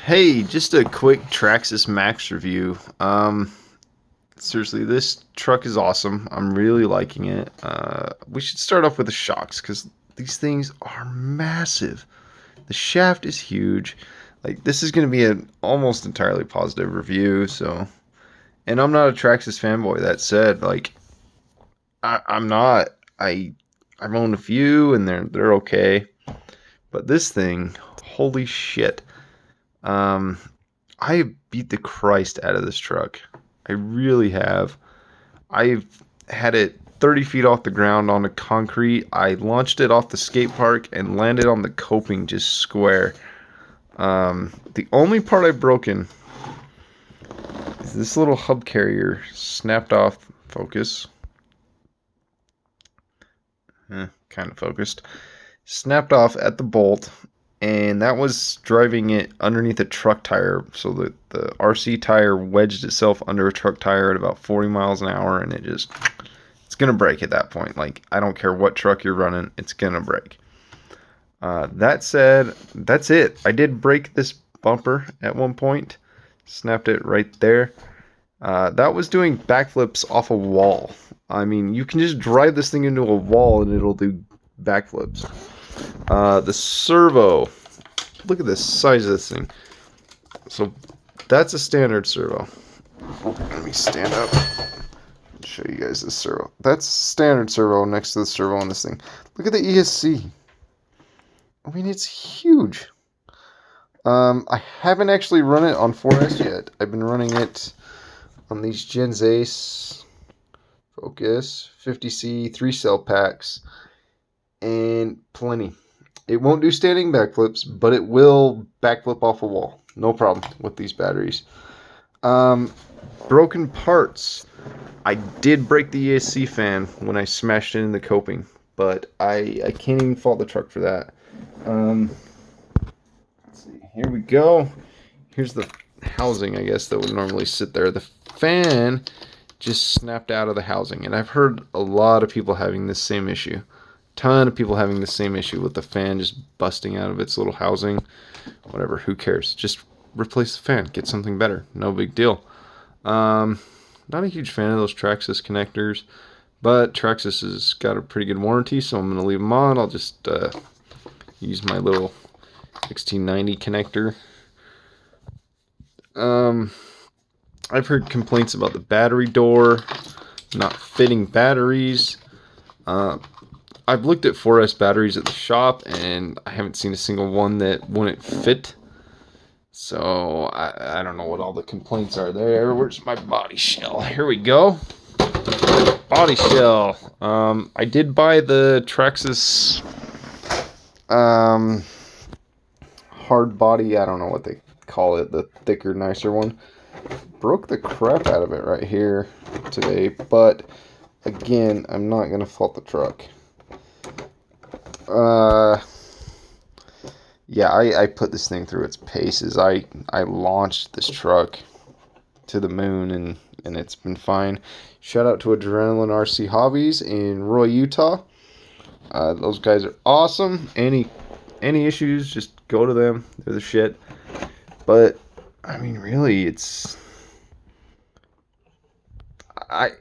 Hey, just a quick Traxxas Max review. Seriously, this truck is awesome. I'm really liking it. We should start off with the shocks because these things are massive. The shaft is huge. Like this is going to be an almost entirely positive review. So, and I'm not a Traxxas fanboy. That said, like I'm not. I've owned a few and they're okay, but this thing, holy shit. Um, I beat the Christ out of this truck. I really have. I've had it 30 feet off the ground onto concrete. I launched it off the skate park and landed on the coping just square. The only part I've broken is this little hub carrier snapped off. Focus. Kind of focused. Snapped off at the bolt, and that was driving it underneath a truck tire. So the RC tire wedged itself under a truck tire at about 40 miles an hour, and it's gonna break at that point. Like, I don't care what truck you're running, it's gonna break. That said, that's it. I did break this bumper at one point, snapped it right there. That was doing backflips off a wall. I mean, you can just drive this thing into a wall and it'll do backflips. The servo, look at the size of this thing. So that's a standard servo. Let me stand up and show you guys this servo. That's standard servo next to the servo on this thing. Look at the ESC. I mean, it's huge. I haven't actually run it on 4S yet. I've been running it on these Gens Ace Focus 50C 3-cell packs and plenty. It won't do standing backflips, but it will backflip off a wall. No problem with these batteries. Broken parts. I did break the ESC fan when I smashed it in the coping, but I can't even fault the truck for that. Let's see. Here we go. Here's the housing, I guess, that would normally sit there. The fan just snapped out of the housing, and I've heard a lot of people having this same issue. Ton of people having the same issue with the fan just busting out of its little housing. Whatever, who cares? Just replace the fan, get something better. No big deal. Not a huge fan of those Traxxas connectors, but Traxxas has got a pretty good warranty, so I'm going to leave them on. I'll just use my little 1690 connector. I've heard complaints about the battery door not fitting batteries. I've looked at 4S batteries at the shop, and I haven't seen a single one that wouldn't fit. So, I don't know what all the complaints are there. Where's my body shell? Here we go. Body shell. I did buy the Traxxas hard body, I don't know what they call it, the thicker, nicer one. Broke the crap out of it right here today, but again, I'm not going to fault the truck. Yeah, I put this thing through its paces. I launched this truck to the moon, and it's been fine. Shout out to Adrenaline RC Hobbies in Roy, Utah. Those guys are awesome. Any issues, just go to them. They're the shit. But I mean, really, I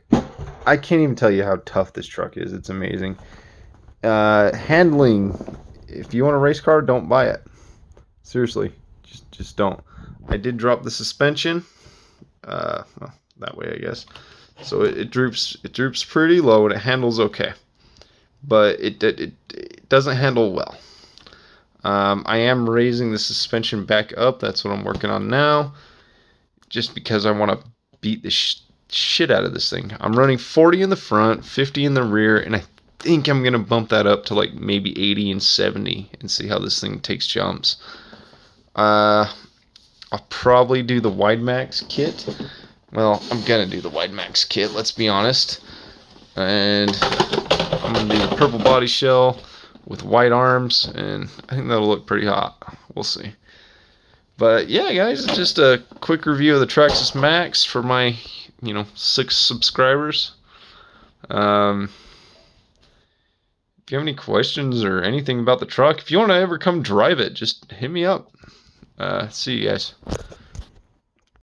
can't even tell you how tough this truck is. It's amazing. Handling, if you want a race car, don't buy it. Seriously, just don't. I did drop the suspension. Well, that way, I guess. So it droops pretty low and it handles okay, but it doesn't handle well. I am raising the suspension back up. That's what I'm working on now, just because I want to beat the shit out of this thing. I'm running 40 in the front, 50 in the rear, and I think I'm going to bump that up to like maybe 80 and 70 and see how this thing takes jumps. I'll probably do the wide max kit. Well, I'm going to do the wide max kit, let's be honest. And I'm going to do the purple body shell with white arms, and I think that'll look pretty hot. We'll see. But yeah, guys, it's just a quick review of the Traxxas Max for my 6 subscribers. If you have any questions or anything about the truck, if you want to ever come drive it, just hit me up. See you guys.